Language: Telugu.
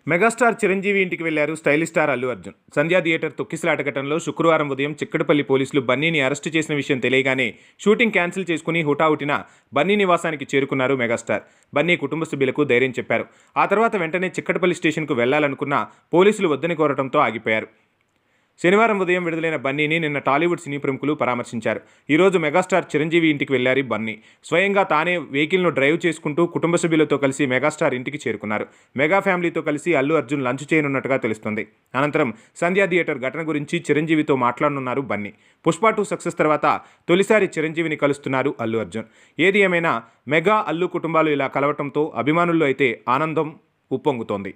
మెగాస్టార్ చిరంజీవి ఇంటికి వెళ్లారు స్టైలిష్ స్టార్ అల్లు అర్జున్. సంధ్యా థియేటర్ తొక్కిసలాట ఘటనలో శుక్రవారం ఉదయం చిక్కడపల్లి పోలీసులు బన్నీని అరెస్టు చేసిన విషయం తెలియగానే షూటింగ్ క్యాన్సిల్ చేసుకుని హుటాహుటిన బన్నీ నివాసానికి చేరుకున్నారు మెగాస్టార్. బన్నీ కుటుంబ సభ్యులకు ధైర్యం చెప్పారు. ఆ తర్వాత వెంటనే చిక్కడపల్లి స్టేషన్కు వెళ్లాలనుకున్న పోలీసులు వద్దని కోరడంతో ఆగిపోయారు. శనివారం ఉదయం విడుదలైన బన్నీని నిన్న టాలీవుడ్ సినీ ప్రముఖులు పరామర్శించారు. ఈరోజు మెగాస్టార్ చిరంజీవి ఇంటికి వెళ్లారు బన్నీ. స్వయంగా తానే వెహికల్ను డ్రైవ్ చేసుకుంటూ కుటుంబ సభ్యులతో కలిసి మెగాస్టార్ ఇంటికి చేరుకున్నారు. మెగా ఫ్యామిలీతో కలిసి అల్లు అర్జున్ లంచ్ చేయనున్నట్టుగా తెలుస్తుంది. అనంతరం సంధ్యా థియేటర్ ఘటన గురించి చిరంజీవితో మాట్లాడనున్నారు బన్నీ. పుష్ప 2 సక్సెస్ తర్వాత తొలిసారి చిరంజీవిని కలుస్తున్నారు అల్లు అర్జున్. ఏది ఏమైనా మెగా అల్లు కుటుంబాలు ఇలా కలవటంతో అభిమానుల్లో అయితే ఆనందం ఉప్పొంగుతోంది.